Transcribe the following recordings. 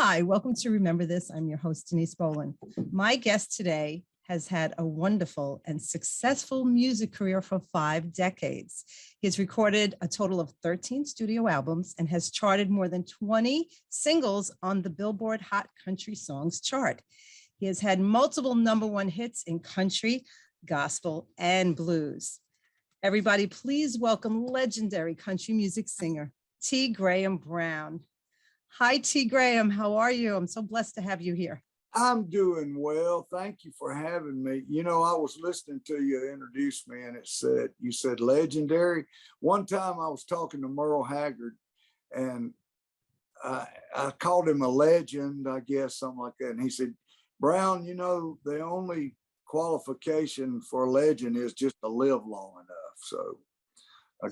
Hi, welcome to Remember This. I'm your host, Denise Boland. My guest today has had a wonderful and successful music career for 5 decades. He has recorded a total of 13 studio albums and has charted more than 20 singles on the Billboard Hot Country Songs chart. He has had multiple #1 hits in country, gospel, and blues. Everybody, please welcome legendary country music singer, T. Graham Brown. Hi, T. Graham. How are you? I'm so blessed to have you here. I'm doing well. Thank you for having me. You know, I was listening to you introduce me and you said legendary. One time I was talking to Merle Haggard and I called him a legend, I guess, something like that. And he said, Brown, you know, the only qualification for a legend is just to live long enough. So I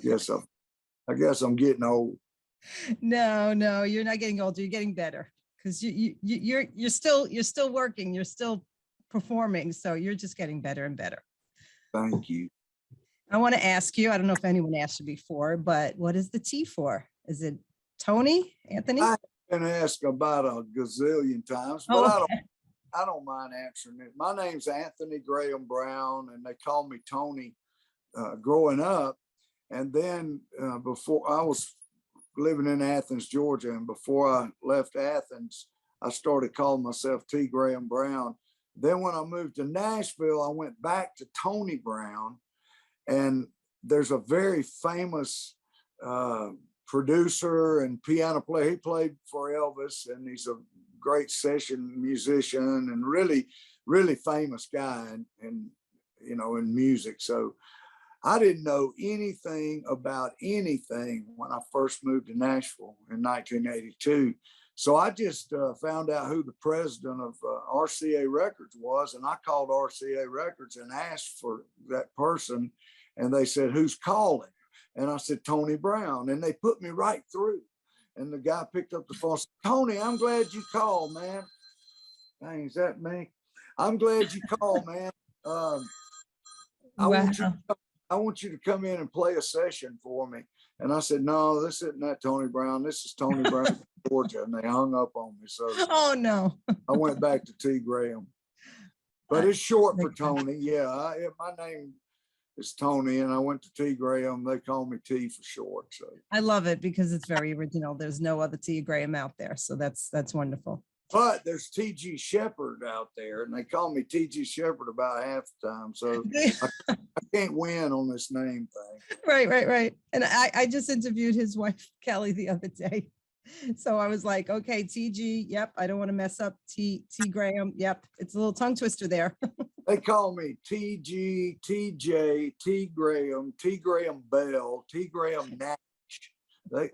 guess I'm getting old. No, you're not getting older. You're getting better because you're still working. You're still performing. So you're just getting better and better. Thank you. I want to ask you, I don't know if anyone asked you before, but what is the T for? Is it Tony, Anthony? I've been asked about a gazillion times, but I don't mind answering it. My name's Anthony Graham Brown, and they called me Tony growing up. And then before I was living in Athens, Georgia, and before I left Athens, I started calling myself T. Graham Brown. Then when I moved to Nashville, I went back to Tony Brown, and there's a very famous producer and piano player. He played for Elvis, and he's a great session musician and really, really famous guy in music. So I didn't know anything about anything when I first moved to Nashville in 1982. So I just found out who the president of RCA Records was, and I called RCA Records and asked for that person, and they said, who's calling? And I said, Tony Brown, and they put me right through. And the guy picked up the phone and said, Tony, I'm glad you called, man. Dang, is that me? I'm glad you called, man. I want you to come in and play a session for me. And I said, no, this isn't that Tony Brown. This is Tony Brown from Georgia. And they hung up on me. So oh no. I went back to T. Graham. But it's short for Tony. Yeah, my name is Tony, and I went to T. Graham. They call me T for short. So I love it because it's very original. There's no other T. Graham out there. So that's wonderful. But there's T.G. Shepherd out there, and they call me T.G. Shepherd about half the time. So I can't win on this name thing. Right. And I just interviewed his wife, Kelly, the other day. So I was like, okay, T.G., yep, I don't want to mess up T. Graham. Yep, it's a little tongue twister there. They call me T.G., T.J., T. Graham, T. Graham Bell, T. Graham Nash. They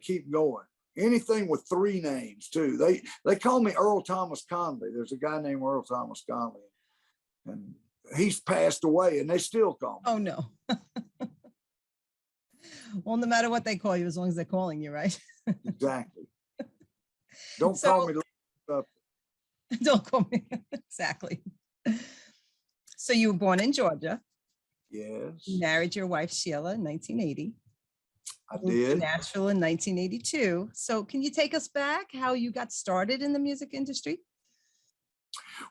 keep going. Anything with 3 names too. They call me Earl Thomas Conley. There's a guy named Earl Thomas Conley, and he's passed away, and they still call me. Oh no. Well, no matter what they call you, as long as they're calling you, right? Exactly. Don't call me. Don't call me. Exactly. So you were born in Georgia. Yes. You married your wife Sheila in 1980. I did. Nashville in 1982. So can you take us back how you got started in the music industry?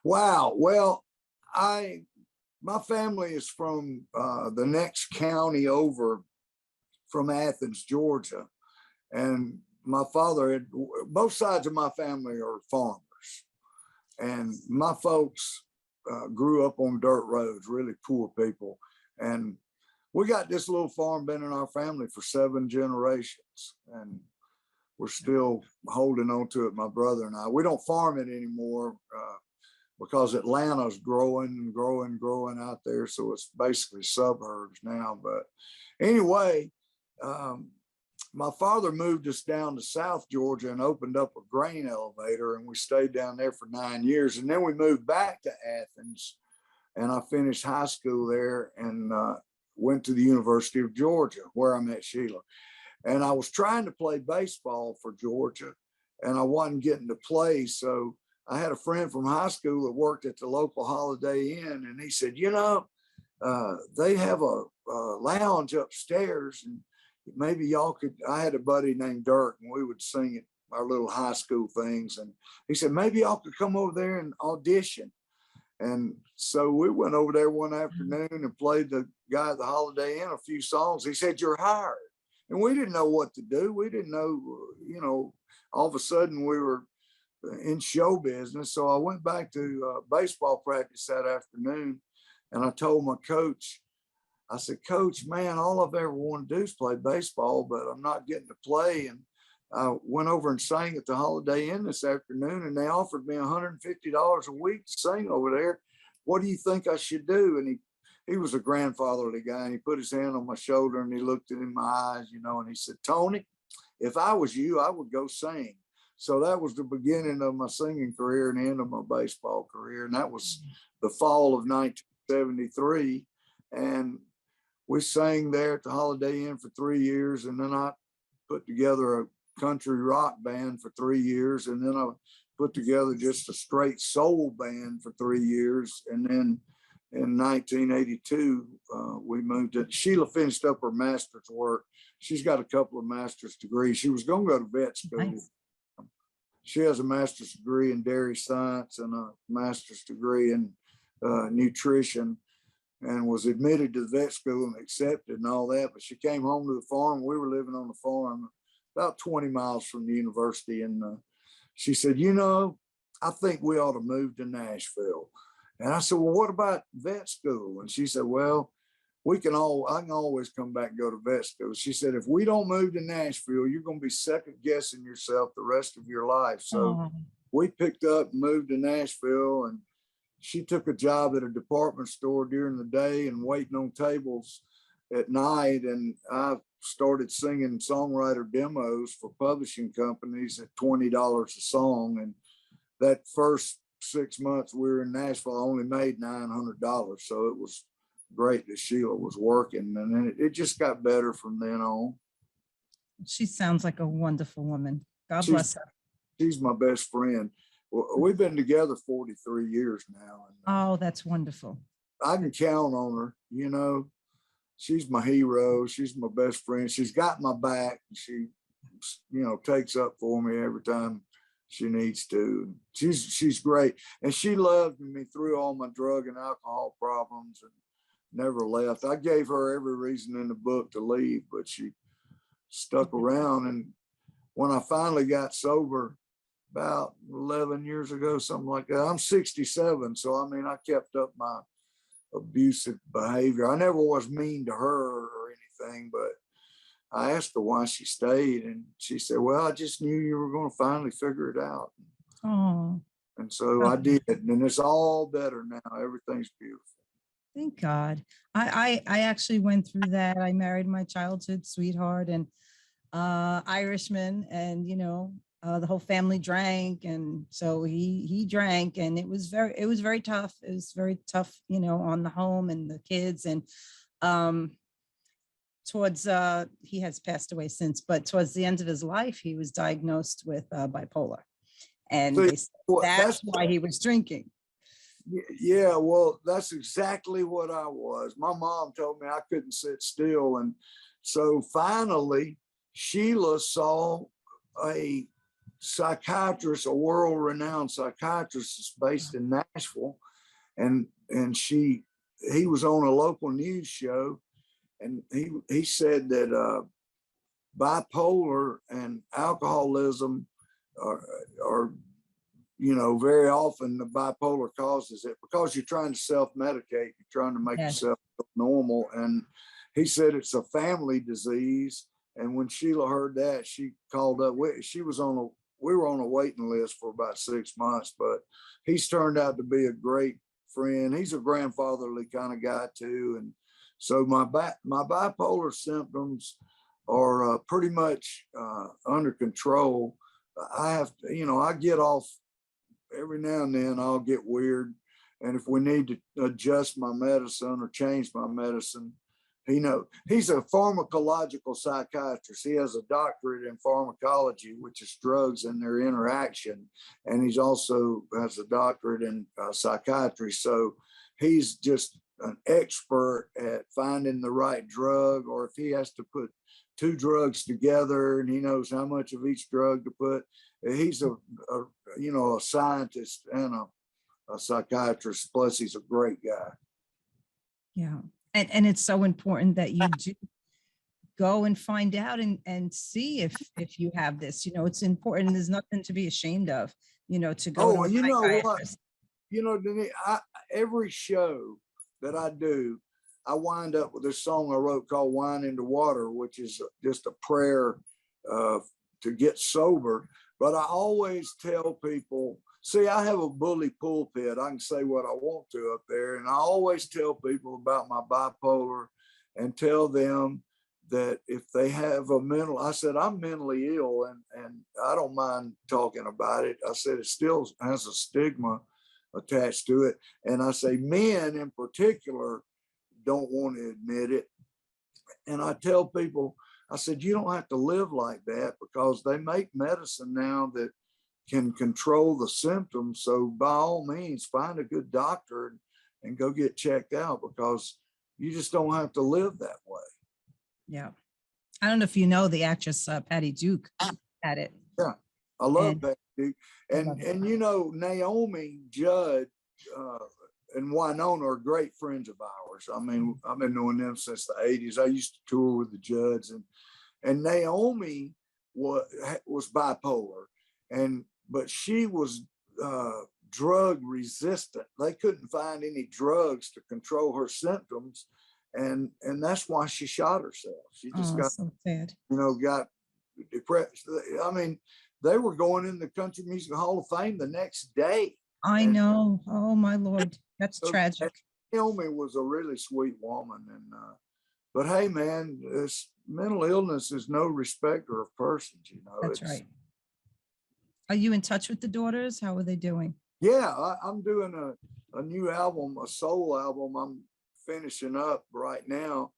Wow. Well, my family is from the next county over from Athens, Georgia. And my father both sides of my family are farmers. And my folks grew up on dirt roads, really poor people. And we got this little farm been in our family for 7 generations, and we're still holding on to it, my brother and I. We don't farm it anymore because Atlanta's growing out there. So it's basically suburbs now. But anyway, my father moved us down to South Georgia and opened up a grain elevator, and we stayed down there for 9 years. And then we moved back to Athens, and I finished high school there and went to the University of Georgia, where I met Sheila. And I was trying to play baseball for Georgia, and I wasn't getting to play. So I had a friend from high school that worked at the local Holiday Inn, and he said, you know, they have a lounge upstairs, and maybe y'all could. I had a buddy named Dirk, and we would sing our little high school things. And he said, maybe y'all could come over there and audition. And so we went over there one afternoon and played the guy at the Holiday Inn a few songs. He said, you're hired. And we didn't know what to do. We didn't know, all of a sudden we were in show business. So I went back to baseball practice that afternoon, and I told my coach, I said, Coach, man, all I've ever wanted to do is play baseball, but I'm not getting to play. And I went over and sang at the Holiday Inn this afternoon, and they offered me $150 a week to sing over there. What do you think I should do? And he was a grandfatherly guy, and he put his hand on my shoulder and he looked in my eyes, and he said, Tony, if I was you, I would go sing. So that was the beginning of my singing career and the end of my baseball career. And that was the fall of 1973. And we sang there at the Holiday Inn for 3 years. And then I put together a country rock band for 3 years. And then I put together just a straight soul band for 3 years. And then in 1982, we moved to, Sheila finished up her master's work. She's got a couple of master's degrees. She was going to go to vet school. Nice. She has a master's degree in dairy science and a master's degree in nutrition, and was admitted to the vet school and accepted and all that. But she came home to the farm. We were living on the farm about 20 miles from the university. And she said, I think we ought to move to Nashville. And I said, well, what about vet school? And she said, well, I can always come back and go to vet school. She said, if we don't move to Nashville, you're going to be second guessing yourself the rest of your life. So we picked up and moved to Nashville, and she took a job at a department store during the day and waiting on tables at night. And I started singing songwriter demos for publishing companies at $20 a song. And that first 6 months we were in Nashville, I only made $900. So it was great that Sheila was working. And then it just got better from then on. She sounds like a wonderful woman. God bless her. She's my best friend. We've been together 43 years now. And oh, that's wonderful. I can count on her. She's my hero. She's my best friend. She's got my back. She, takes up for me every time she needs to. She's great. And she loved me through all my drug and alcohol problems and never left. I gave her every reason in the book to leave, but she stuck around. And when I finally got sober about 11 years ago, something like that, I'm 67. So, I kept up my abusive behavior. I never was mean to her or anything, but I asked her why she stayed. And she said, well, I just knew you were going to finally figure it out. Oh. And so I did. And it's all better now. Everything's beautiful. Thank God. I actually went through that. I married my childhood sweetheart and Irishman, and the whole family drank, and so he drank, and it was very tough. It was very tough, on the home and the kids. And towards he has passed away since, but towards the end of his life, he was diagnosed with bipolar, and that's why he was drinking. Yeah, well, that's exactly what I was. My mom told me I couldn't sit still. And so finally, Sheila saw a psychiatrist, a world-renowned psychiatrist based in Nashville. And he was on a local news show. And he said that bipolar and alcoholism are very often the bipolar causes it, because you're trying to self-medicate, you're trying to make yourself normal. And he said it's a family disease. And when Sheila heard that, she called up. We were on a waiting list for about 6 months, but he's turned out to be a great friend. He's a grandfatherly kind of guy too. And so my bipolar symptoms are pretty much under control. I have to, I get off every now and then. I'll get weird. And if we need to adjust my medicine or change my medicine, he's a pharmacological psychiatrist. He has a doctorate in pharmacology, which is drugs and their interaction. And he's also has a doctorate in psychiatry. So he's just an expert at finding the right drug, or if he has to put two drugs together and he knows how much of each drug to put, he's a a scientist and a psychiatrist. Plus, he's a great guy. Yeah. And it's so important that you do go and find out and see if you have this. It's important. There's nothing to be ashamed of, to go to Oh, a and you know what? psychiatrist. Denise, every show that I do, I wind up with this song I wrote called Wine into Water, which is just a prayer to get sober. But I always tell people, see, I have a bully pulpit. I can say what I want to up there. And I always tell people about my bipolar and tell them that if they have I said, I'm mentally ill and I don't mind talking about it. I said, it still has a stigma attached to it. And I say, men in particular don't want to admit it. And I tell people, I said, you don't have to live like that because they make medicine now that can control the symptoms. So by all means, find a good doctor and go get checked out because you just don't have to live that way. Yeah. I don't know if you know the actress Patty Duke had it. Yeah. I love Patty Duke. And Naomi Judd and Winona are great friends of ours. I mean, I've been knowing them since the 80s. I used to tour with the Judds, and Naomi was bipolar, but she was drug resistant. They couldn't find any drugs to control her symptoms, and that's why she shot herself. She just got so sad. Got depressed. I mean, they were going in the Country Music Hall of Fame the next day. I know. Oh my Lord, that's tragic. Naomi was a really sweet woman, but hey, man, this mental illness is no respecter of persons. That's right. Are you in touch with the daughters? How are they doing? Yeah, I'm doing a new album, a soul album. I'm finishing up right now,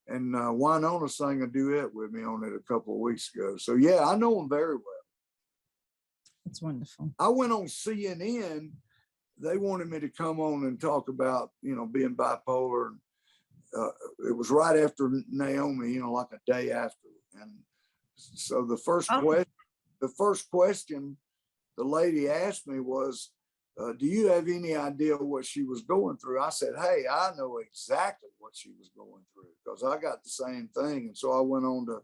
and Winona sang a duet with me on it a couple of weeks ago. So yeah, I know them very well. That's wonderful. I went on CNN. They wanted me to come on and talk about, being bipolar. It was right after Naomi, like a day after. And so the first question the lady asked me was, do you have any idea what she was going through? I said, hey, I know exactly what she was going through because I got the same thing. And so I went on to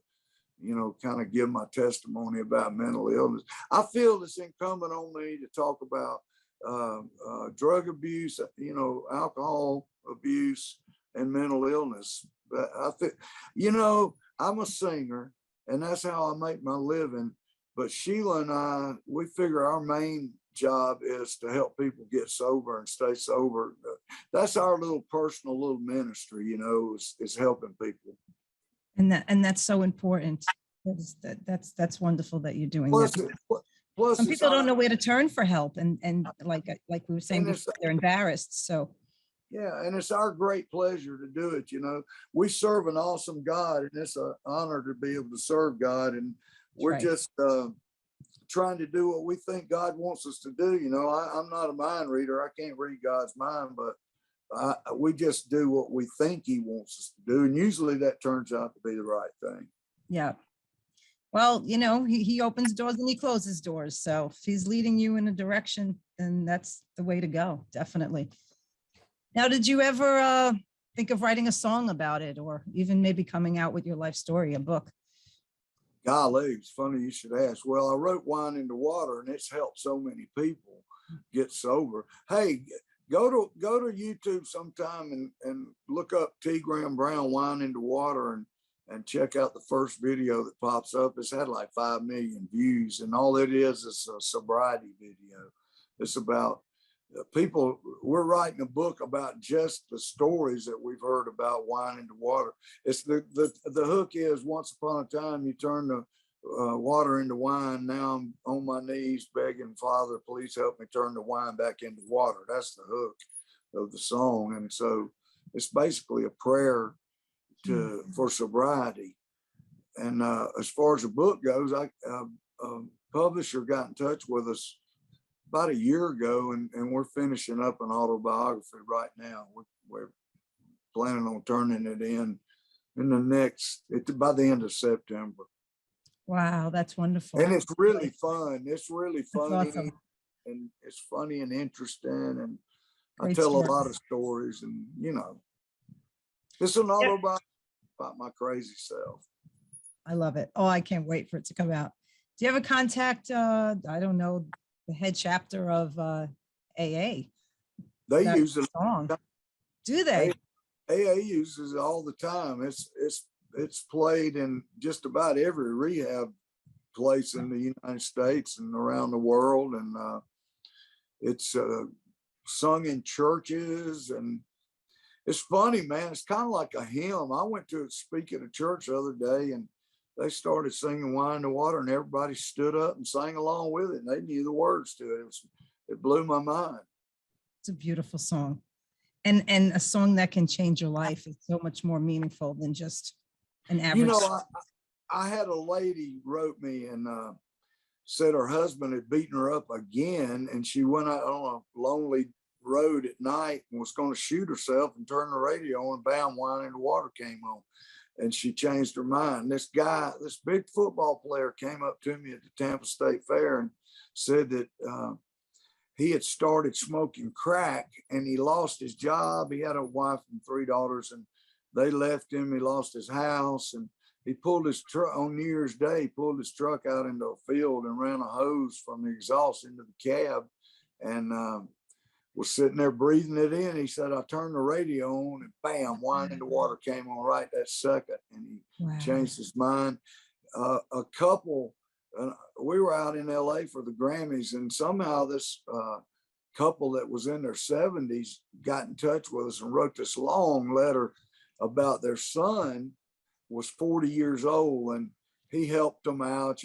kind of give my testimony about mental illness. I feel it's incumbent on me to talk about drug abuse, alcohol abuse, and mental illness. But I think, I'm a singer, and that's how I make my living. But Sheila and I, we figure our main job is to help people get sober and stay sober. That's our little personal little ministry, is helping people. And that's so important. That's wonderful that you're doing that. Plus, some people don't know where to turn for help, and like we were saying before, they're embarrassed. So yeah, and it's our great pleasure to do it. We serve an awesome God, and it's an honor to be able to serve God. And we're just trying to do what we think God wants us to do. I'm not a mind reader. I can't read God's mind, but we just do what we think He wants us to do, and usually that turns out to be the right thing. Yeah. Well, he opens doors and he closes doors. So if he's leading you in a direction, then that's the way to go. Definitely. Now, did you ever think of writing a song about it, or even maybe coming out with your life story, a book? Golly, it's funny you should ask. Well, I wrote Wine into Water, and it's helped so many people get sober. Hey, go to YouTube sometime and look up T. Graham Brown Wine into Water and check out the first video that pops up. It's had like 5 million views, and all it is a sobriety video. It's about people. We're writing a book about just the stories that we've heard about wine into water. It's the hook is, once upon a time you turned the water into wine. Now I'm on my knees begging, Father, please help me turn the wine back into water. That's the hook of the song. And so it's basically a prayer for sobriety. And as far as the book goes, a publisher got in touch with us about a year ago, and we're finishing up an autobiography right now. We're planning on turning it in by the end of September. Wow, that's wonderful. And it's really fun. It's really funny. Awesome. And it's funny and interesting. And I Great tell stories. a lot of stories, and it's an autobiography about my crazy self. I love it. Oh, I can't wait for it to come out. Do you ever contact, I don't know, the head chapter of AA? They That use it. song. Do they? AA uses it all the time. It's played in just about every rehab place in the United States and around the world, and it's sung in churches, and it's funny, man. It's kind of like a hymn. I went to speak at a church the other day, and they started singing "Wine in the Water," and everybody stood up and sang along with it, and they knew the words to it. It blew my mind. It's a beautiful song, and a song that can change your life. It's so much more meaningful than just an average. I had a lady wrote me and said her husband had beaten her up again, and she went out on a lonely road at night and was going to shoot herself, and turned the radio on, and bam, "Wine in the Water" came on, and she changed her mind. This guy, this big football player, came up to me at the Tampa State Fair and said that he had started smoking crack, and he lost his job. He had a wife and 3 daughters, and they left him. He lost his house, and he pulled his truck on New Year's Day. He pulled his truck out into a field and ran a hose from the exhaust into the cab, and was sitting there breathing it in. He said, I turned the radio on, and bam, "Wine in the Water" came on right that second, and he changed his mind. A couple, we were out in LA for the Grammys, and somehow this couple that was in their 70s got in touch with us and wrote this long letter about their son was 40 years old, and he helped them out,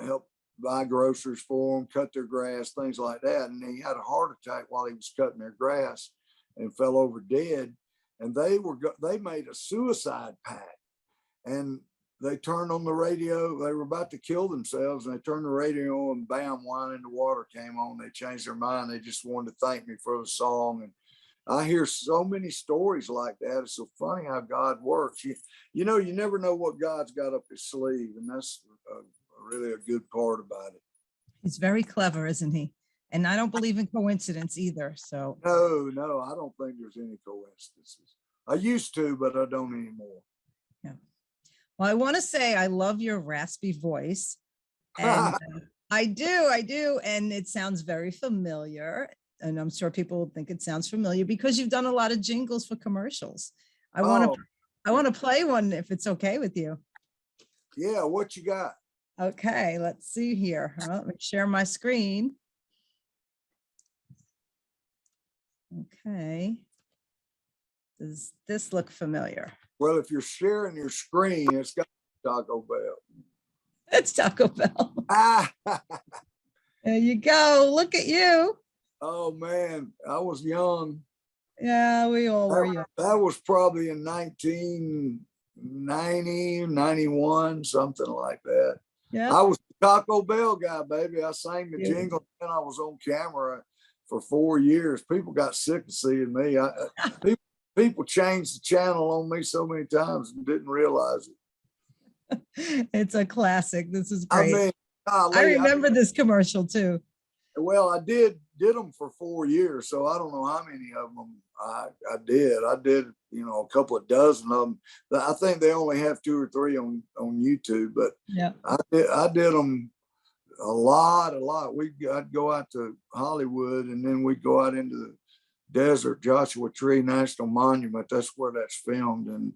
help buy groceries for them, cut their grass, things like that. And he had a heart attack while he was cutting their grass and fell over dead. And they made a suicide pact, and they turned on the radio. They were about to kill themselves, and they turned the radio on, and bam, "Wine in the Water" came on. They changed their mind. They just wanted to thank me for the song. And I hear so many stories like that. It's so funny how God works. You never know what God's got up his sleeve, and that's really a good part about it. He's very clever, isn't he? And I don't believe in coincidence either. So no, I don't think there's any coincidences. I used to, but I don't anymore. Yeah. Well, I want to say I love your raspy voice, and I do, and it sounds very familiar. And I'm sure people will think it sounds familiar because you've done a lot of jingles for commercials. I want to play one if it's okay with you. Yeah, what you got? Okay, let's see here. Let me share my screen. Okay. Does this look familiar? Well, if you're sharing your screen, it's got Taco Bell. It's Taco Bell. Ah. There you go. Look at you. Oh, man, I was young. Yeah, we all were young. That was probably in 1990, 91, something like that. Yeah. I was a Taco Bell guy, baby. I sang the jingle, and I was on camera for 4 years. People got sick of seeing me. People changed the channel on me so many times and didn't realize it. It's a classic. This is great. I mean, I remember this commercial too. Well, I did them for 4 years, so I don't know how many of them I did. I did, a couple of dozen of them. I think they only have 2 or 3 on YouTube, but yeah, I did them a lot. I'd go out to Hollywood, and then we'd go out into the desert, Joshua Tree National Monument. That's where that's filmed, and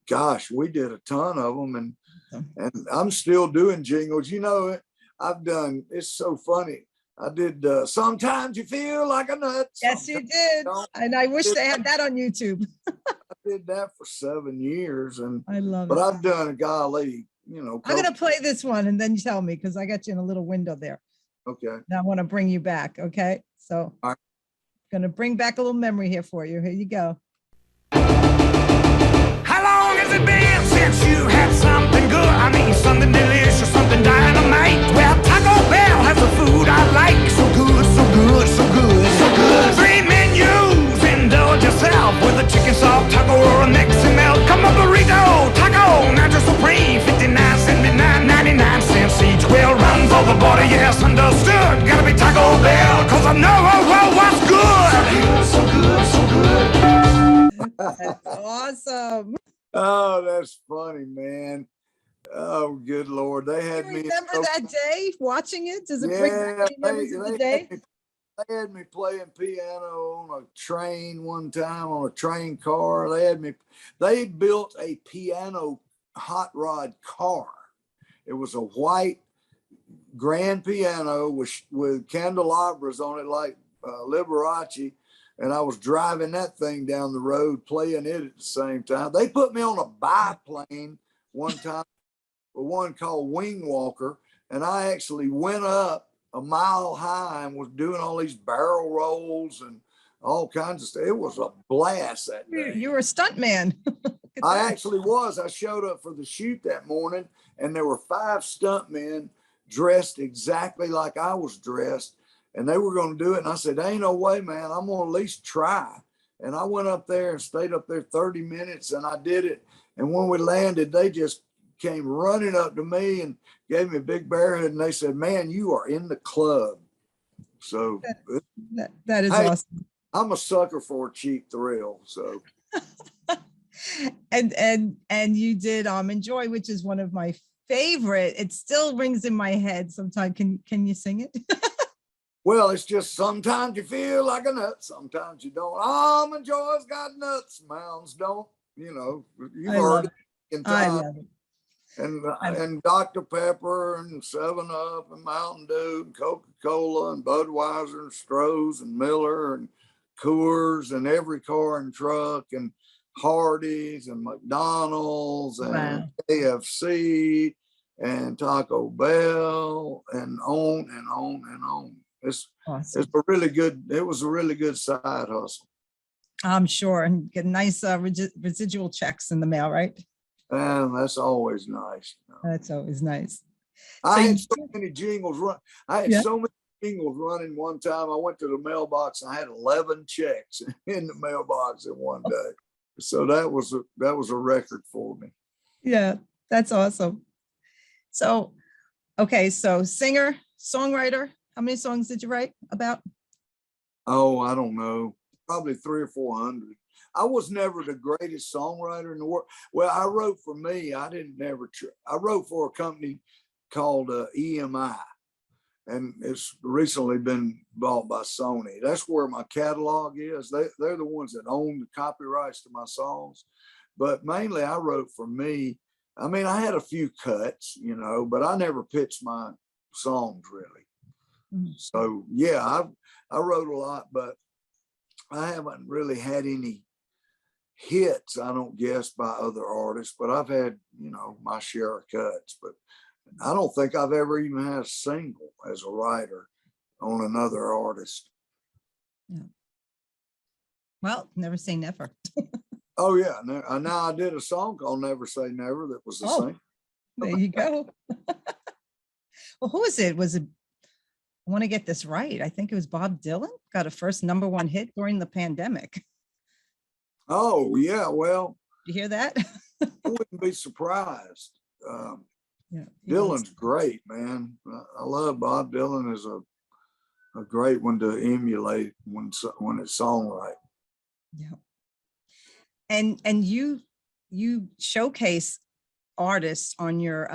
gosh, we did a ton of them, and I'm still doing jingles. It's so funny. I did Sometimes You Feel Like a Nut. Yes, you did. And I wish they had that on YouTube. I did that for 7 years, and I love it. But I've done a golly, I'm gonna play this one and then you tell me, because I got you in a little window there. Okay. Now I want to bring you back. Okay. So I'm gonna bring back a little memory here for you. Here you go. How long has it been since you had something good? I mean, something delicious, something dynamite. Well, Taco Bell has the food I like. So good, so good, so good, so good. 3 menus, indulge yourself with a chicken soft taco or a Mexican melt. Come a burrito, taco, not just supreme, 59 That's awesome. Oh, that's funny, man. Oh, good Lord. They Do had you me. remember that day watching it? Does it bring back Yeah, any memories of the day? they had me playing piano on a train one time, on a train car. They built a piano hot rod car. It was a white grand piano with candelabras on it like Liberace. And I was driving that thing down the road, playing it at the same time. They put me on a biplane one time, one called Wing Walker, and I actually went up a mile high and was doing all these barrel rolls and all kinds of stuff. It was a blast that day. You were a stunt man. I actually was. I showed up for the shoot that morning, and there were 5 stuntmen dressed exactly like I was dressed, and they were going to do it. And I said, ain't no way, man. I'm going to at least try. And I went up there and stayed up there 30 minutes, and I did it. And when we landed, they just came running up to me and gave me a big bear hug, and they said, man, you are in the club. So that is awesome. I'm a sucker for a cheap thrill. So and you did Almond Joy, which is one of my favorite. It still rings in my head sometimes. Can you sing it? Well, it's just sometimes you feel like a nut, sometimes you don't. Almond Joy's got nuts, mounds don't. You know, you've heard it in time. I love it. And Dr. Pepper and 7-Up and Mountain Dew and Coca Cola and Budweiser and Stroh's and Miller and Coors and every car and truck and Hardee's and McDonald's and KFC and Taco Bell and on and on and on. Awesome. It was a really good side hustle. I'm sure, and get nice residual checks in the mail, right? And that's always nice. That's always nice. I had so many jingles run. I had Yeah. so many jingles running one time. I went to the mailbox and I had 11 checks in the mailbox in one day. So that was a record for me. Yeah, that's awesome. So, okay, so singer, songwriter, how many songs did you write about? Oh, I don't know, probably 300 or 400. I was never the greatest songwriter in the world. Well, I wrote for me. I wrote for a company called EMI, and it's recently been bought by Sony. That's where my catalog is. They're the ones that own the copyrights to my songs. But mainly I wrote for me. I mean, I had a few cuts, you know, but I never pitched my songs really. So yeah, I wrote a lot, but I haven't really had any hits, I don't guess, by other artists, but I've had, you know, my share of cuts, but I don't think I've ever even had a single as a writer on another artist. Yeah. Well, never say never. Oh yeah. Now I did a song called Never Say Never that was the same. There you go. Well, who is it? Was it, I want to get this right. I think it was Bob Dylan got a first #1 hit during the pandemic. Oh yeah, well, You hear that? I wouldn't be surprised. Yeah, Dylan's great, man. I love Bob Dylan. Is a great one to emulate when it's songwriting. Yeah. And you showcase artists on your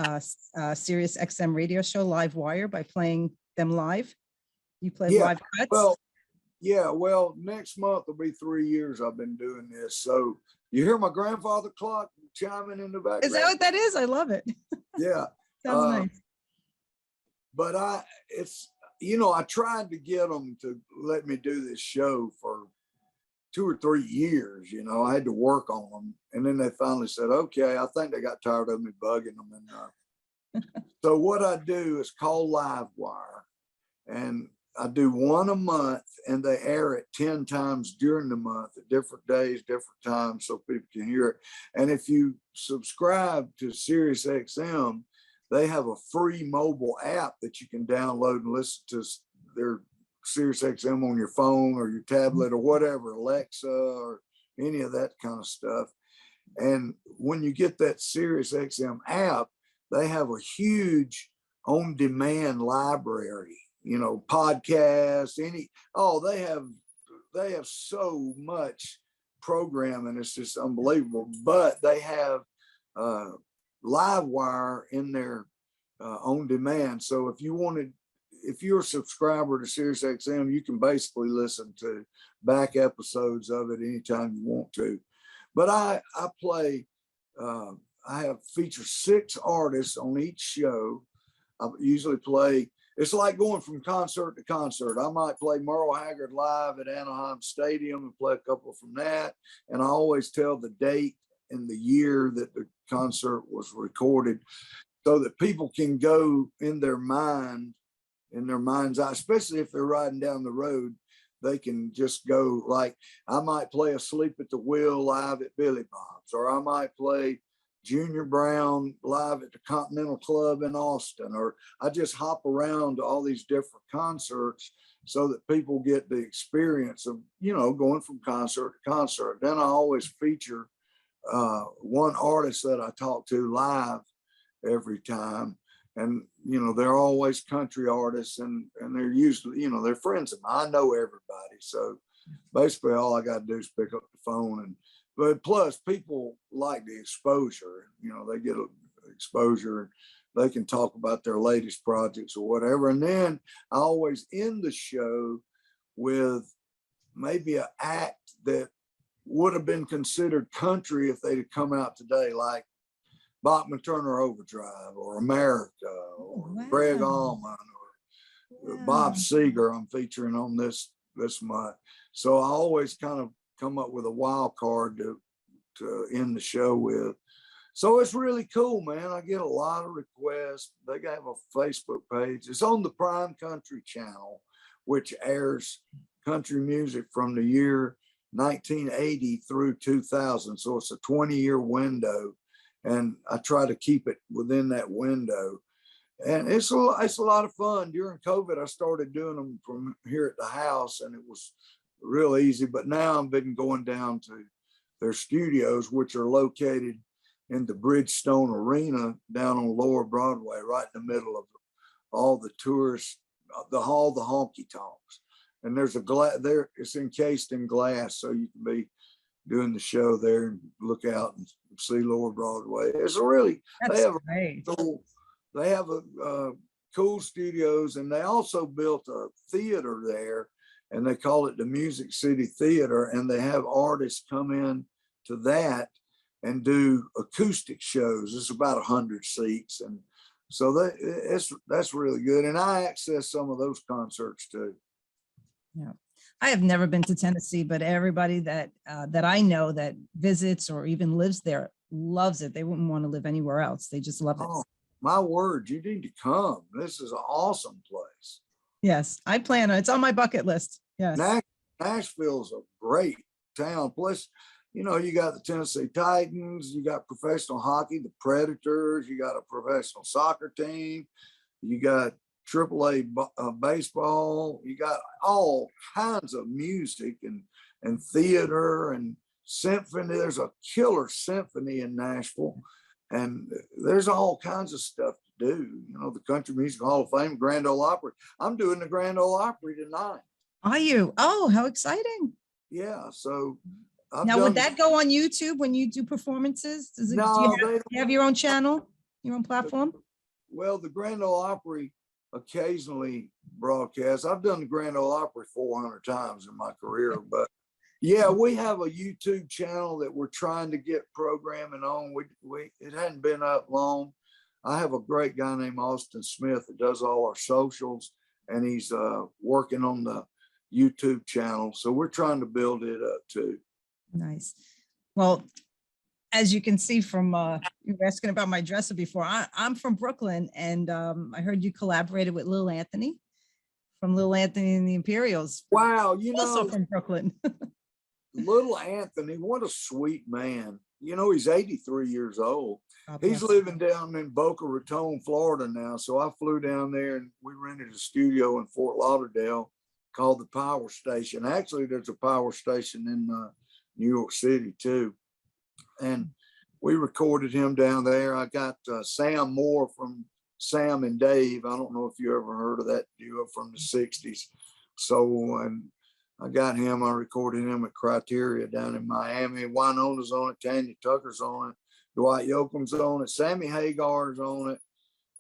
SiriusXM radio show Live Wire by playing them live. You play live cuts. Well, yeah. Well, next month will be 3 years I've been doing this. So you hear my grandfather clock chiming in the background. Is that what that is? I love it. Yeah. Sounds nice. But I tried to get them to let me do this show for 2 or 3 years. You know, I had to work on them, and then they finally said, "Okay." I think they got tired of me bugging them, and so what I do is call Live Wire, and I do one a month, and they air it 10 times during the month at different days, different times, so people can hear it. And if you subscribe to SiriusXM, they have a free mobile app that you can download and listen to their SiriusXM on your phone or your tablet or whatever, Alexa or any of that kind of stuff. And when you get that SiriusXM app, they have a huge on-demand library, you know, podcasts, they have so much programming is just unbelievable. But they have live wire in their on demand. So if you're a subscriber to SiriusXM, you can basically listen to back episodes of it anytime you want to. But I play, I have feature 6 artists on each show. I usually play, it's like going from concert to concert. I might play Merle Haggard live at Anaheim Stadium and play a couple from that. And I always tell the date and the year that the concert was recorded so that people can go in their mind's eye, especially if they're riding down the road. They can just go, like, I might play Asleep at the Wheel live at Billy Bob's, or I might play Junior Brown live at the Continental Club in Austin, or I just hop around to all these different concerts so that people get the experience of, going from concert to concert. Then I always feature one artist that I talk to live every time. And, they're always country artists, and they're usually, they're friends of mine. I know everybody. So basically all I got to do is pick up the phone. But plus people like the exposure, they get exposure. They can talk about their latest projects or whatever. And then I always end the show with maybe an act that would have been considered country if they'd have come out today, like Bachman Turner Overdrive or America or Greg Allman or Bob Seger. I'm featuring on this month. So I always kind of come up with a wild card to end the show with. So it's really cool, man. I get a lot of requests. They have a Facebook page. It's on the Prime Country channel, which airs country music from the year 1980 through 2000. So it's a 20-year window. And I try to keep it within that window. And it's a lot of fun. During COVID, I started doing them from here at the house, and it was real easy. But now I've been going down to their studios, which are located in the Bridgestone Arena down on Lower Broadway, right in the middle of all the tourists, the honky tonks. And there's a glass there, it's encased in glass, so you can be doing the show there and look out and see Lower Broadway. It's really, they have a cool studios, and they also built a theater there, and they call it the Music City Theater, and they have artists come in to that and do acoustic shows. It's about 100 seats, and so that's really good. And I access some of those concerts too. Yeah. I have never been to Tennessee, but everybody that I know that visits or even lives there loves it. They wouldn't want to live anywhere else. They just love it. Oh, my word, you need to come. This is an awesome place. Yes, I plan on it. It's on my bucket list. Yes. Nashville's a great town. Plus, you got the Tennessee Titans, you got professional hockey, the Predators, you got a professional soccer team, you got AAA baseball, you got all kinds of music and theater and symphony. There's a killer symphony in Nashville, and there's all kinds of stuff to do. The Country Music Hall of Fame, Grand Ole Opry. I'm doing the Grand Ole Opry tonight. Are you? Oh, how exciting. Yeah, so now would that go on YouTube when you do performances? Do you have your own channel, your own platform? Well, the Grand Ole Opry occasionally broadcast. I've done the Grand Ole Opry 400 times in my career, but yeah, we have a YouTube channel that we're trying to get programming on. It hadn't been up long. I have a great guy named Austin Smith that does all our socials, and he's working on the YouTube channel. So we're trying to build it up too. Nice. Well, as you can see from you were asking about my dresser before, I'm from Brooklyn, and I heard you collaborated with Lil Anthony from Lil Anthony and the Imperials. Wow, also from Brooklyn. Little Anthony, what a sweet man. He's 83 years old. He's living down in Boca Raton, Florida now. So I flew down there, and we rented a studio in Fort Lauderdale called the Power Station. Actually, there's a power station in New York City too. And we recorded him down there. I got Sam Moore from Sam and Dave. I don't know if you ever heard of that duo from the 60s. So, and I got him. I recorded him at Criteria down in Miami. Winona's on it. Tanya Tucker's on it. Dwight Yoakam's on it. Sammy Hagar's on it.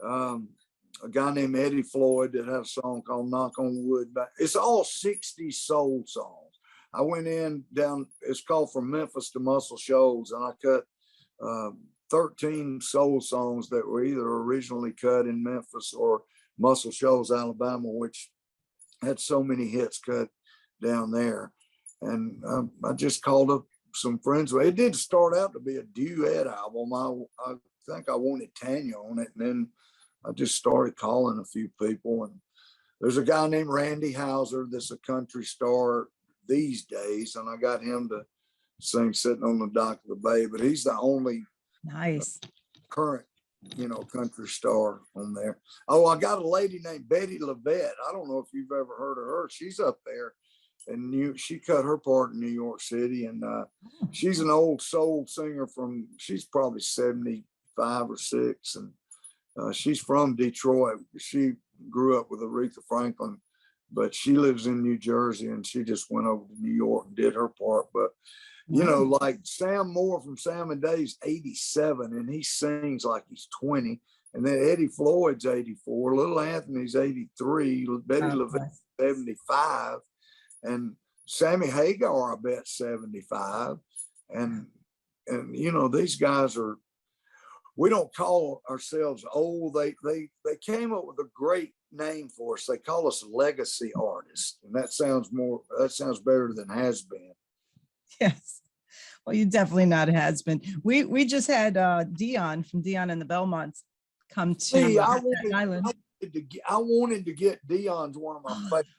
A guy named Eddie Floyd that had a song called Knock on Wood. It's all 60s soul songs. I went in down, it's called From Memphis to Muscle Shoals, and I cut 13 soul songs that were either originally cut in Memphis or Muscle Shoals, Alabama, which had so many hits cut down there. And I just called up some friends. It did start out to be a duet album. I think I wanted Tanya on it, and then I just started calling a few people. And there's a guy named Randy Houser that's a country star these days, and I got him to sing Sitting on the Dock of the Bay, but he's the only Nice. current, country star on there. Oh, I got a lady named Betty Levette. I don't know if you've ever heard of her. She's up there, and she cut her part in New York City, and she's an old soul singer she's probably 75 or 6, and she's from Detroit. She grew up with Aretha Franklin, but she lives in New Jersey, and she just went over to New York and did her part. But like Sam Moore from Sam and Dave's 87, and he sings like he's 20. And then Eddie Floyd's 84, Little Anthony's 83, Betty Levette's 75, and Sammy Hagar, I bet, 75. And these guys are, we don't call ourselves old. They came up with a great name for us. They call us legacy artists, and that sounds better than has been. Yes. Well, you're definitely not a has been. We just had Dion from Dion and the Belmonts come to Island. I wanted to get Dion's one of my favorites.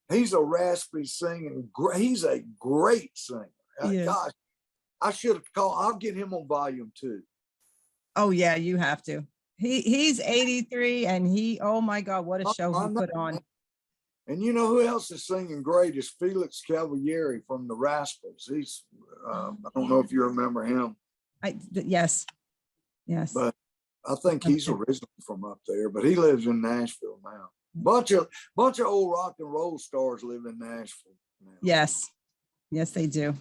He's a raspy singing. He's a great singer. Yes. Gosh, I should have called. I'll get him on volume 2. Oh yeah, you have to. He's 83, and oh my God, what a show he put on. And you know who else is singing great is Felix Cavalieri from the Rascals. He's I don't know if you remember him. Yes. But I think he's originally from up there, but he lives in Nashville now. Bunch of old rock and roll stars live in Nashville now. Yes, they do.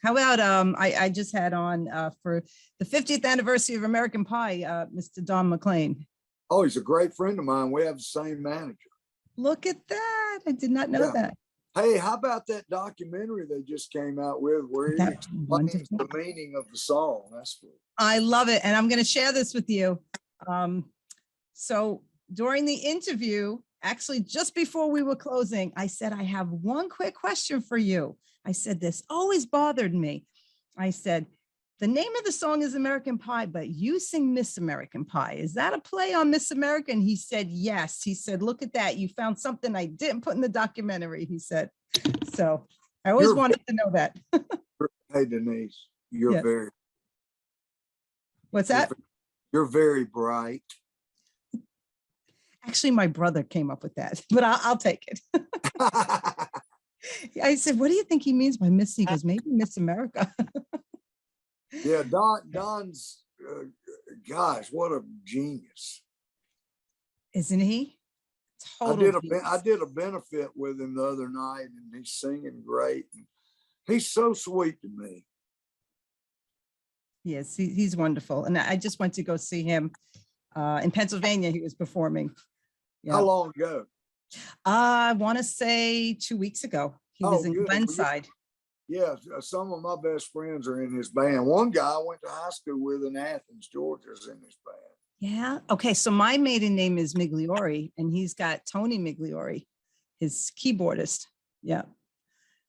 How about I just had on for the 50th anniversary of American Pie, Mr. Don McLean. Oh, he's a great friend of mine. We have the same manager. Look at that. I did not know that. Hey, how about that documentary they just came out with where he explains the meaning of the song? That's cool. I love it. And I'm going to share this with you. So during the interview, actually just before we were closing, I said, I have one quick question for you. I said, this always bothered me. I said, the name of the song is American Pie, but you sing Miss American Pie. Is that a play on Miss America? And he said, yes. He said, look at that. You found something I didn't put in the documentary, he said. So I always wanted to know that. Hey, Denise, you're very. What's that? You're very bright. Actually, my brother came up with that, but I'll take it. I said, what do you think he means by Miss? He goes, maybe Miss America. Yeah, Don's, gosh, what a genius. Isn't he? I did a benefit with him the other night, and he's singing great. And he's so sweet to me. Yes, he's wonderful. And I just went to go see him in Pennsylvania. He was performing. Yeah. How long ago? I want to say 2 weeks ago. He was in Glenside. Yeah, some of my best friends are in his band. One guy I went to high school with in Athens, Georgia, is in his band. Yeah. Okay. So my maiden name is Migliori, and he's got Tony Migliori, his keyboardist. Yeah.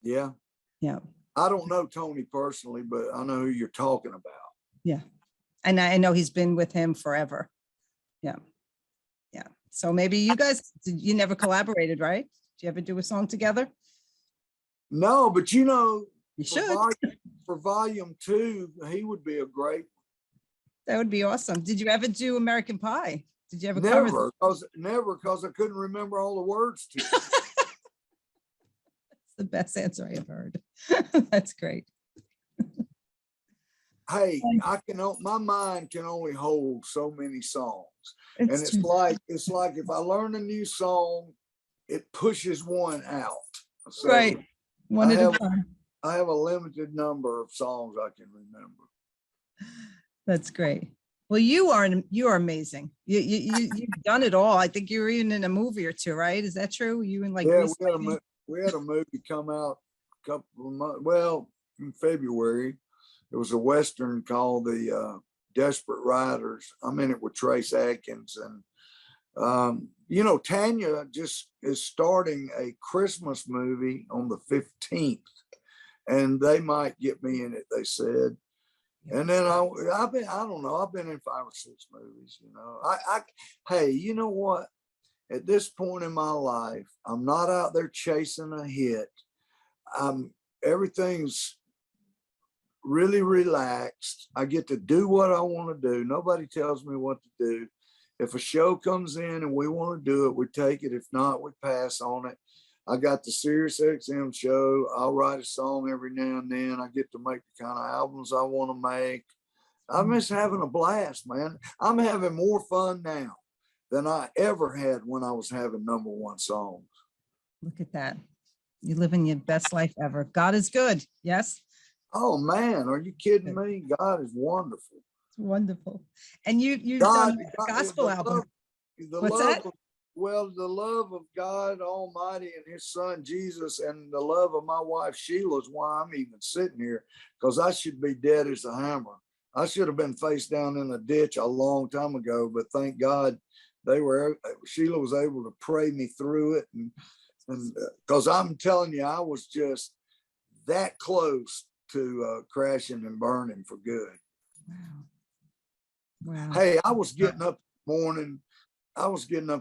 Yeah. Yeah. I don't know Tony personally, but I know who you're talking about. Yeah. And I know he's been with him forever. Yeah. Yeah. So maybe you guys, you never collaborated, right? Did you ever do a song together? No, but you should. For volume 2, he would be a great. That would be awesome. Did you ever do American Pie? Did you ever Never, because I couldn't remember all the words to it. That's the best answer I have heard. That's great. Hey, my mind can only hold so many songs. It's like if I learn a new song, it pushes one out. So right. One at a time. I have a limited number of songs I can remember. That's great. Well, you are amazing. You've done it all. I think you were even in a movie or two, right? Is that true? You in like Yeah, we had a movie come out a couple of months. Well, in February, it was a Western called The Desperate Riders. I'm in it with Trace Adkins, and you know, Tanya just is starting a Christmas movie on the 15th, and they might get me in it, they said. And then I've been in 5 or 6 movies, you know. Hey, you know what? At this point in my life, I'm not out there chasing a hit. Everything's really relaxed. I get to do what I want to do. Nobody tells me what to do. If a show comes in and we want to do it, we take it. If not, we pass on it. I got the SiriusXM show. I'll write a song every now and then. I get to make the kind of albums I want to make. I'm just having a blast, man. I'm having more fun now than I ever had when I was having #1 songs. Look at that. You're living your best life ever. God is good. Yes. Oh man, are you kidding me? God is wonderful. It's wonderful. And you've done a gospel album. What's that? Well, the love of God Almighty and his son Jesus and the love of my wife Sheila is why I'm even sitting here, because I should be dead as a hammer. I should have been face down in a ditch a long time ago, but thank God Sheila was able to pray me through it. And because I'm telling you, I was just that close to crashing and burning for good. Wow. Hey, I was getting up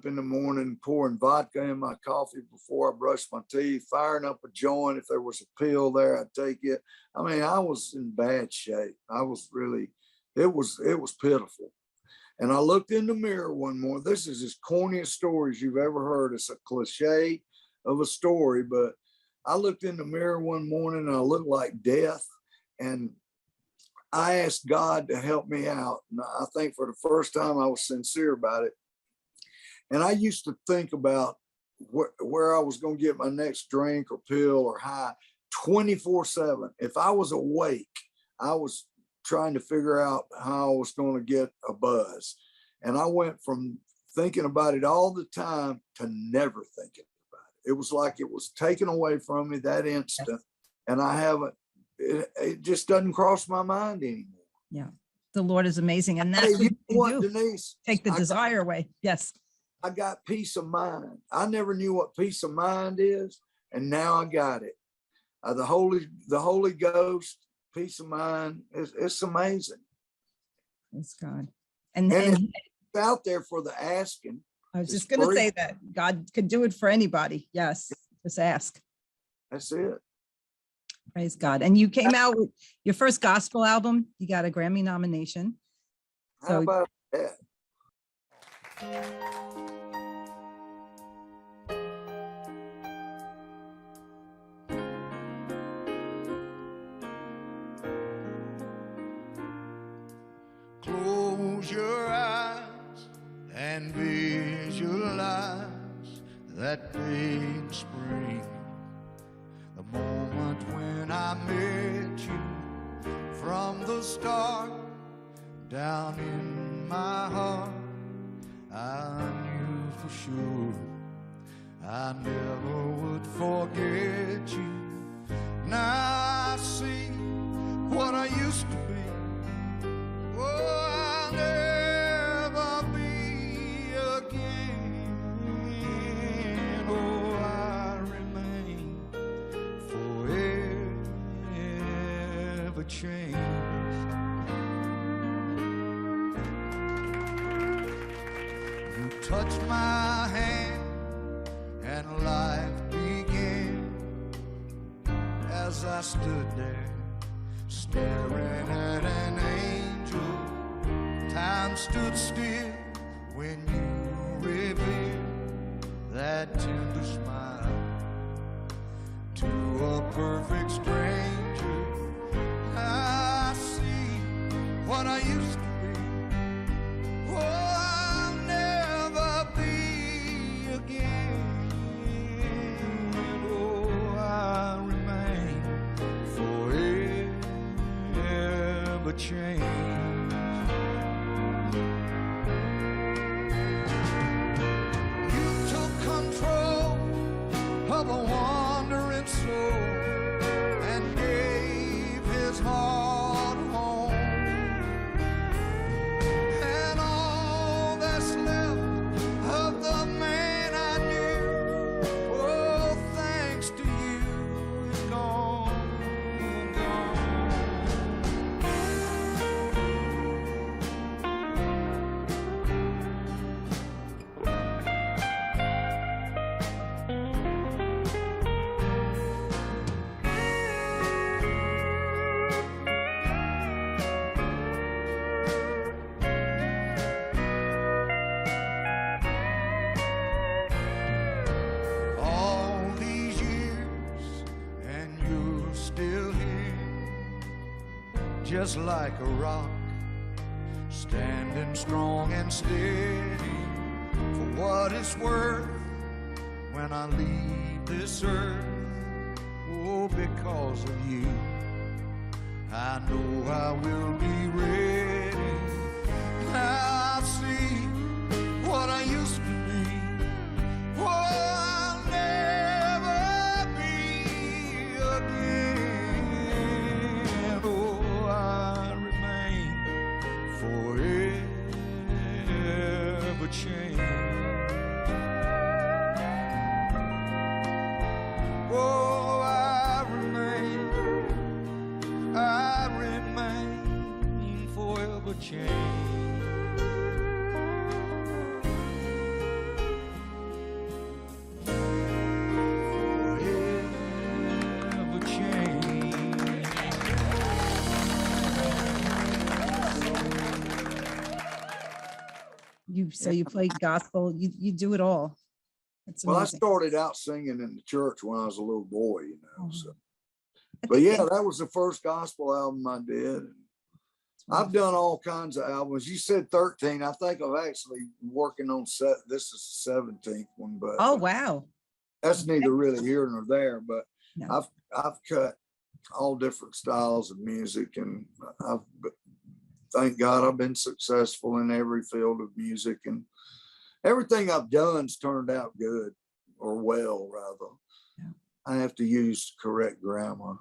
in the morning, pouring vodka in my coffee before I brushed my teeth, firing up a joint. If there was a pill there, I'd take it. I mean, I was in bad shape. I was really, it was pitiful. And I looked in the mirror one morning. This is as corny a story as you've ever heard. It's a cliche of a story, but I looked in the mirror one morning and I looked like death. And I asked God to help me out. And I think for the first time I was sincere about it. And I used to think about where I was going to get my next drink or pill or high 24/7. If I was awake, I was trying to figure out how I was going to get a buzz. And I went from thinking about it all the time to never thinking about it. It was like it was taken away from me that instant. And I haven't, it just doesn't cross my mind anymore. Yeah. The Lord is amazing. And that's what do. Denise, take the desire away. Yes. I got peace of mind. I never knew what peace of mind is, and now I got it. The Holy Ghost, peace of mind, it's amazing. Praise God. And it's out there for the asking. I was just going to say that God could do it for anybody. Yes, just ask. That's it. Praise God. And you came out with your first gospel album. You got a Grammy nomination. How about that? Close your eyes and visualize that day in spring, the moment when I met you from the start. Down in my heart, I knew for sure I never would forget you. Now I see what I used to be. Oh, I'll never be again. Oh, I remain forever changed. You touched my hand and life began as I stood there staring at an angel. Time stood still when you revealed that tender smile to a perfect stranger. I see what I used to be. Oh, I'll never be again. Oh, I remain change. You took control of a wandering soul and gave his heart home. And all that's left of the man I knew, oh, thanks to you, is gone, gone. All these years and you're still here, just like a rock, standing strong and steady. For what it's worth, when I leave this earth, oh, because of you, I know I will be ready. Now I see what I used to be. Oh, I'll never be again. Oh, I remain forever changed. Oh, I remain forever changed. Forever changed. You play gospel, you do it all. That's Well, I amazing. started out singing in the church when I was a little boy, you know. Oh. So, I but think yeah, that was the first gospel album I did. I've done all kinds of albums. You said 13. I think I'm actually working on this is the 17th one, but Oh, wow. that's neither really here nor there. But No. I've cut all different styles of music, and thank God I've been successful in every field of music, and everything I've done's turned out good, or well, rather. Yeah. I have to use correct grammar.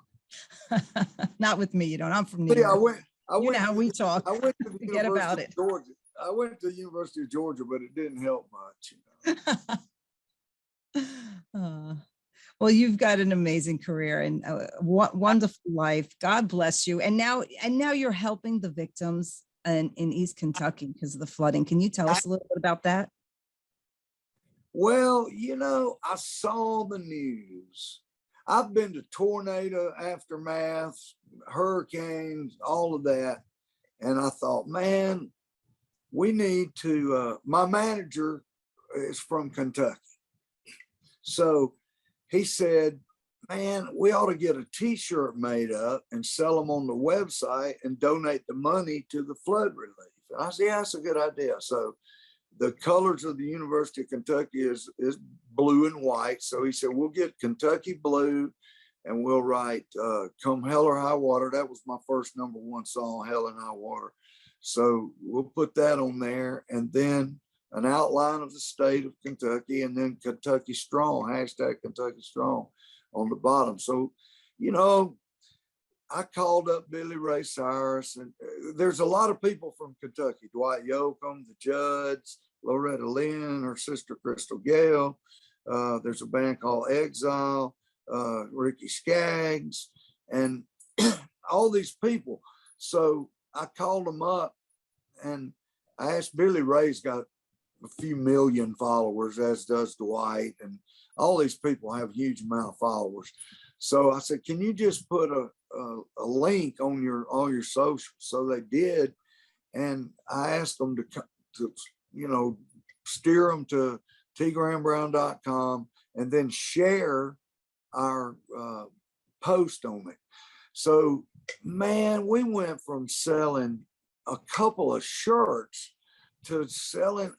Not with me, you don't. I'm from New But yeah, York. I You know went how to we talk. I went to the Forget about University it. of Georgia. I went to the University of Georgia, but it didn't help much. You know? Well, you've got an amazing career and a wonderful life. God bless you. And now you're helping the victims in East Kentucky because of the flooding. Can you tell us a little bit about that? Well, you know, I saw the news. I've been to tornado aftermath, hurricanes, all of that. And I thought, man, we need to, my manager is from Kentucky. So he said, man, we ought to get a t-shirt made up and sell them on the website and donate the money to the flood relief. And I said, yeah, that's a good idea. So the colors of the University of Kentucky is blue and white. So he said, we'll get Kentucky blue and we'll write Come Hell or High Water. That was my first #1 song, Hell and High Water. So we'll put that on there, and then an outline of the state of Kentucky, and then Kentucky Strong, #Kentucky Strong on the bottom. So, you know, I called up Billy Ray Cyrus, and there's a lot of people from Kentucky, Dwight Yoakam, the Judds, Loretta Lynn, her sister Crystal Gale. There's a band called Exile, Ricky Skaggs, and all these people. So I called them up and I asked Billy Ray's got a few million followers, as does Dwight, and all these people have a huge amount of followers. So I said, can you just put a link on all your socials? So they did. And I asked them to you know, steer them to tgrambrown.com and then share our post on it. So, man, we went from selling a couple of shirts to selling.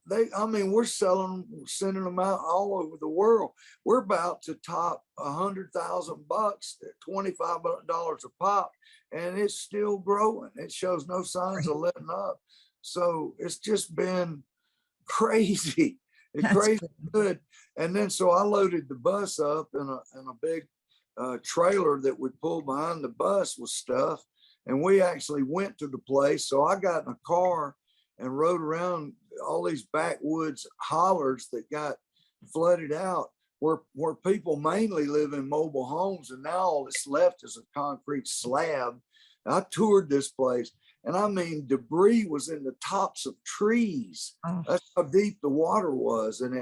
We're sending them out all over the world. We're about to top $100,000 at $25 a pop, and it's still growing. It shows no signs of letting up. So it's just been crazy. It's crazy good. And then so I loaded the bus up in a big trailer that we pulled behind the bus with stuff, and we actually went to the place. So I got in a car and rode around all these backwoods hollers that got flooded out, where people mainly live in mobile homes, and now all that's left is a concrete slab. And I toured this place, and I mean, debris was in the tops of trees. Oh. That's how deep the water was, and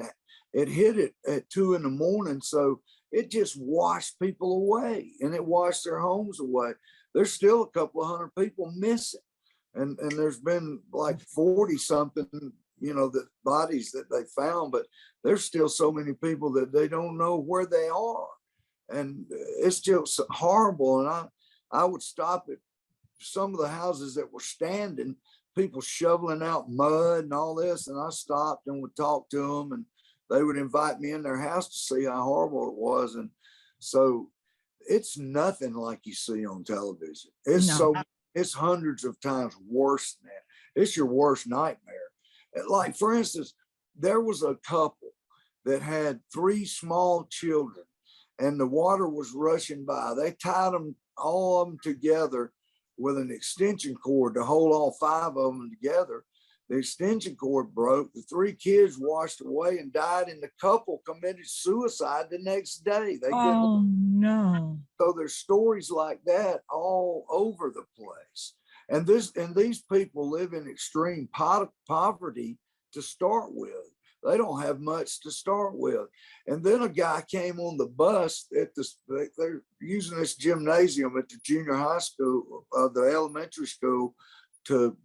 it hit it at 2 a.m. So it just washed people away, and it washed their homes away. There's still a couple of hundred people missing. And there's been like 40 something, the bodies that they found, but there's still so many people that they don't know where they are. And it's just horrible. And I would stop at some of the houses that were standing, people shoveling out mud and all this. And I stopped and would talk to them, and they would invite me in their house to see how horrible it was. And so it's nothing like you see on television. It's hundreds of times worse than that. It's your worst nightmare. Like, for instance, there was a couple that had 3 small children, and the water was rushing by. They tied them, all of them together with an extension cord to hold all 5 of them together. The extension cord broke. The 3 kids washed away and died, and the couple committed suicide the next day. No. So there's stories like that all over the place. And these people live in extreme poverty to start with. They don't have much to start with. And then a guy came on the bus they're using this gymnasium at the junior high school, the elementary school, to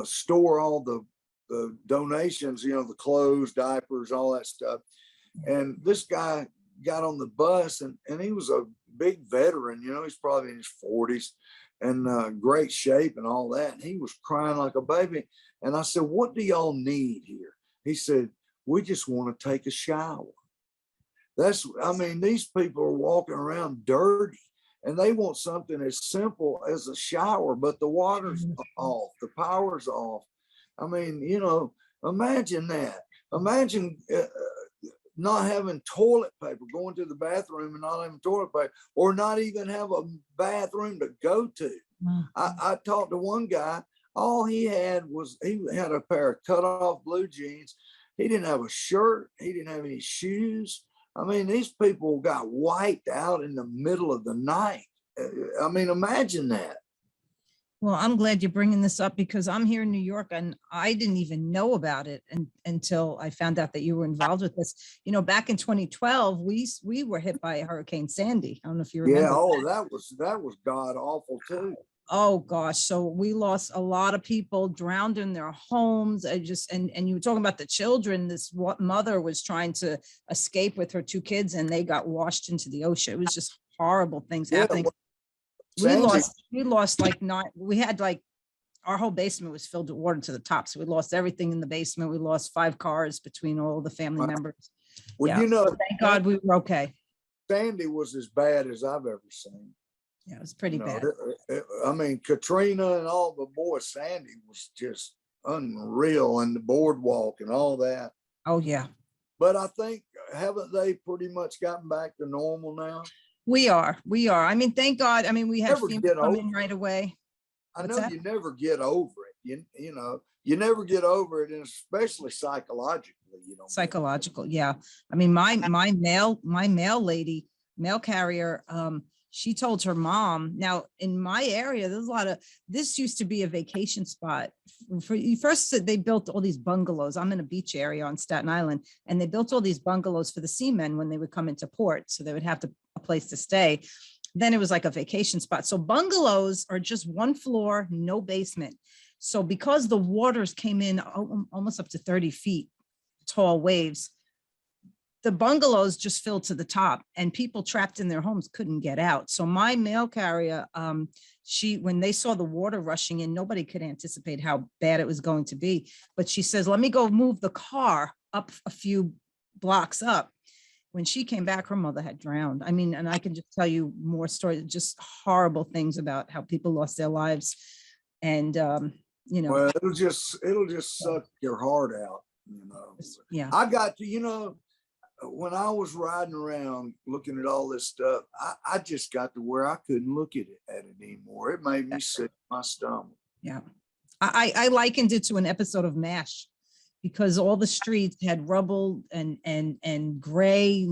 store all the donations, the clothes, diapers, all that stuff. And this guy got on the bus, and he was a big veteran, he's probably in his 40s and great shape and all that. And he was crying like a baby. And I said, "What do y'all need here?" He said, "We just want to take a shower." These people are walking around dirty, and they want something as simple as a shower, but the water's off, the power's off. Imagine that. Imagine not having toilet paper, going to the bathroom and not having toilet paper, or not even have a bathroom to go to. Mm-hmm. I talked to one guy, all he had a pair of cut off blue jeans. He didn't have a shirt. He didn't have any shoes. These people got wiped out in the middle of the night. Imagine that. Well, I'm glad you're bringing this up, because I'm here in New York and I didn't even know about it until I found out that you were involved with this. Back in 2012, we were hit by Hurricane Sandy. I don't know if you remember. Yeah, that was god awful too. Oh gosh, so we lost a lot of people, drowned in their homes. And you were talking about the children. This mother was trying to escape with her 2 kids, and they got washed into the ocean. It was just horrible things happening. We lost we had our whole basement was filled with water to the top. So we lost everything in the basement. We lost 5 cars between all the family members. Well, thank God we were okay. Sandy was as bad as I've ever seen. Yeah, it was pretty bad. Katrina and all, but boy, Sandy was just unreal, and the boardwalk and all that. Oh yeah. But I think, haven't they pretty much gotten back to normal now? We are. Thank God. We had FEMA come in right away. I know you never get over it. You never get over it, and especially psychologically. Psychological, yeah. My mail carrier, she told her mom. Now in my area, there's a lot of, this used to be a vacation spot. First, they built all these bungalows. I'm in a beach area on Staten Island, and they built all these bungalows for the seamen when they would come into port. So they would have a place to stay. Then it was like a vacation spot. So bungalows are just 1 floor, no basement. So because the waters came in almost up to 30 feet, tall waves, the bungalows just filled to the top, and people trapped in their homes couldn't get out. So my mail carrier, when they saw the water rushing in, nobody could anticipate how bad it was going to be. But she says, let me go move the car up a few blocks up. When she came back, her mother had drowned. I mean, and I can just tell you more stories, just horrible things about how people lost their lives. And, well, it'll just suck your heart out, Yeah. I got to, when I was riding around looking at all this stuff, I just got to where I couldn't look at it anymore. It made me sick to my stomach. Yeah. I likened it to an episode of MASH, because all the streets had rubble and gray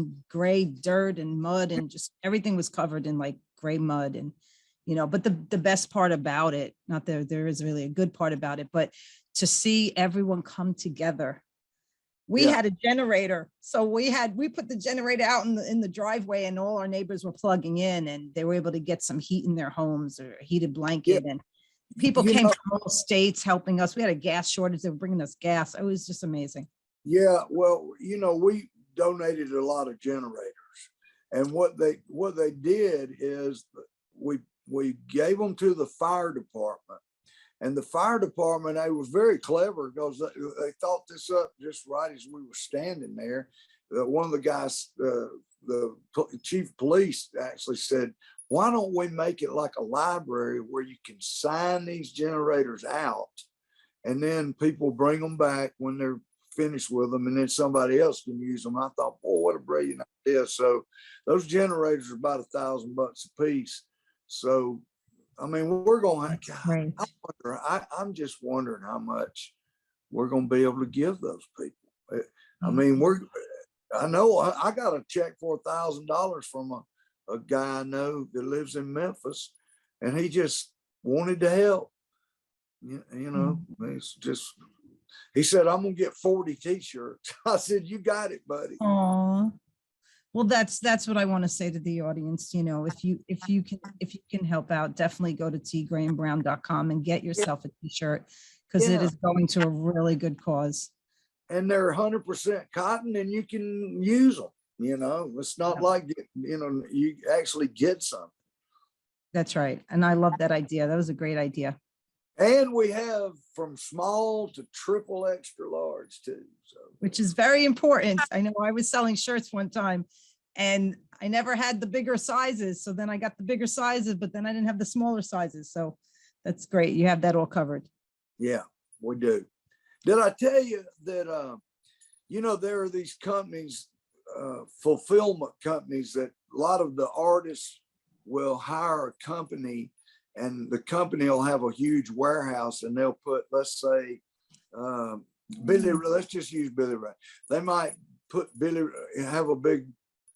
dirt and mud, and just everything was covered in like gray mud. And, but the best part about it, not there is really a good part about it, but to see everyone come together. We had a generator. So we put the generator out in the driveway, and all our neighbors were plugging in, and they were able to get some heat in their homes, or a heated blanket. And people came from all states helping us. We had a gas shortage. They were bringing us gas. It was just amazing. Yeah. Well, we donated a lot of generators, and what they did is we gave them to the fire department. And the fire department, they was very clever, because they thought this up just right as we were standing there. One of the guys, the chief of police, actually said, why don't we make it like a library where you can sign these generators out, and then people bring them back when they're finished with them, and then somebody else can use them. I thought, boy, what a brilliant idea. So those generators are about $1,000 a piece. So I mean, we're going to, I'm just wondering how much we're going to be able to give those people. I mean, I know I got a check for $1,000 from a guy I know that lives in Memphis, and he just wanted to help. It's just, he said, I'm going to get 40 t-shirts. I said, you got it, buddy. Aww. Well, that's what I want to say to the audience. If you can help out, definitely go to tgrahamBrown.com and get yourself a t-shirt, because it is going to a really good cause. And they're 100% cotton, and you can use them. It's not like, you actually get something. That's right. And I love that idea. That was a great idea. And we have from small to triple extra large too. So, which is very important. I know I was selling shirts one time, and I never had the bigger sizes. So then I got the bigger sizes, but then I didn't have the smaller sizes. So that's great. You have that all covered. Yeah, we do. Did I tell you that, there are these companies, fulfillment companies, that a lot of the artists will hire a company, and the company will have a huge warehouse, and they'll put, let's say, let's just use Billy Ray. They might have a big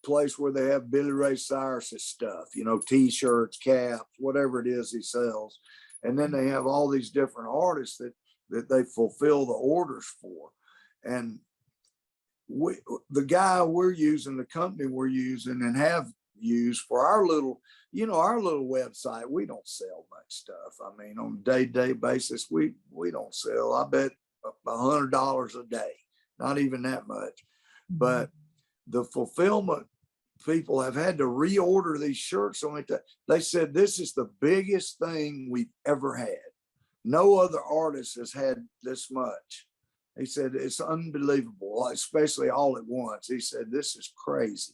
place where they have Billy Ray Cyrus's stuff, t-shirts, caps, whatever it is he sells. And then they have all these different artists that they fulfill the orders for. And the guy we're using, the company we're using and have used for our little website, we don't sell much stuff. I mean, on a day-to-day basis, we don't sell, I bet, $100 a day, not even that much. But the fulfillment people have had to reorder these shirts. So they said, this is the biggest thing we've ever had. No other artist has had this much. He said, it's unbelievable, especially all at once. He said, this is crazy.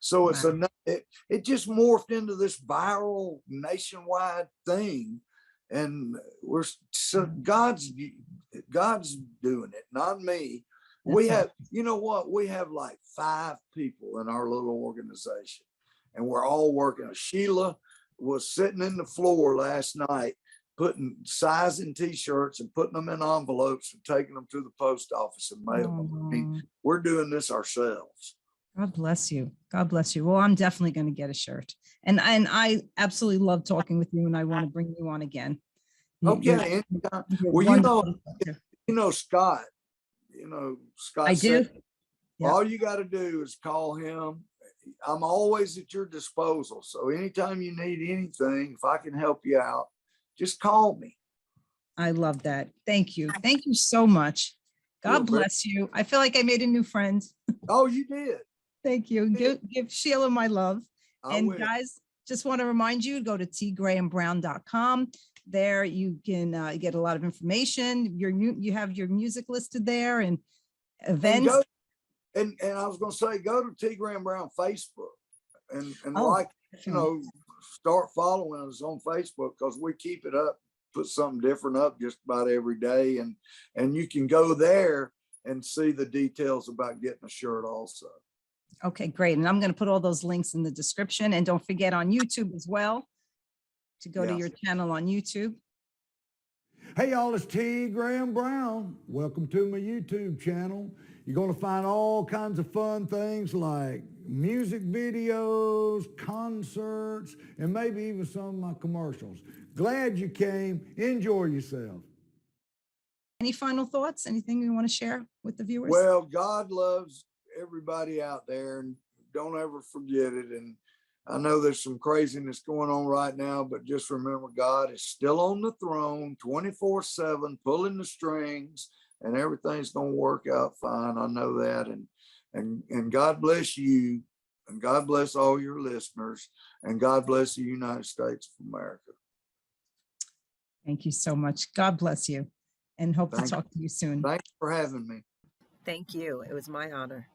So it just morphed into this viral nationwide thing. And God's doing it, not me. We have, we have like 5 people in our little organization, and we're all working. Sheila was sitting in the floor last night, sizing t-shirts and putting them in envelopes and taking them to the post office and mailing them. I mean, we're doing this ourselves. God bless you. God bless you. Well, I'm definitely going to get a shirt. And I absolutely love talking with you, and I want to bring you on again. Okay. Well, Scott. Scott. I do. Yeah. All you got to do is call him. I'm always at your disposal. So anytime you need anything, if I can help you out, just call me. I love that. Thank you. Thank you so much. God bless you. I feel like I made a new friend. Oh, you did. Thank you. Give Sheila my love. I And will. guys, just want to remind you, go to tgrahamBrown.com. There you can get a lot of information. You have your music listed there and events. And I was going to say, go to T. Graham Brown Facebook and Oh, start following us on Facebook, because we keep it up, put something different up just about every day. And you can go there and see the details about getting a shirt also. Okay, great. And I'm going to put all those links in the description. And don't forget on YouTube as well to go to your channel on YouTube. Hey y'all, it's T. Graham Brown. Welcome to my YouTube channel. You're going to find all kinds of fun things like music videos, concerts, and maybe even some of my commercials. Glad you came. Enjoy yourself. Any final thoughts? Anything you want to share with the viewers? Well, God loves everybody out there, and don't ever forget it. And I know there's some craziness going on right now, but just remember, God is still on the throne 24/7, pulling the strings, and everything's going to work out fine. I know that. And God bless you, and God bless all your listeners, and God bless the United States of America. Thank you so much. God bless you, and hope to talk to you soon. Thanks for having me. Thank you. It was my honor.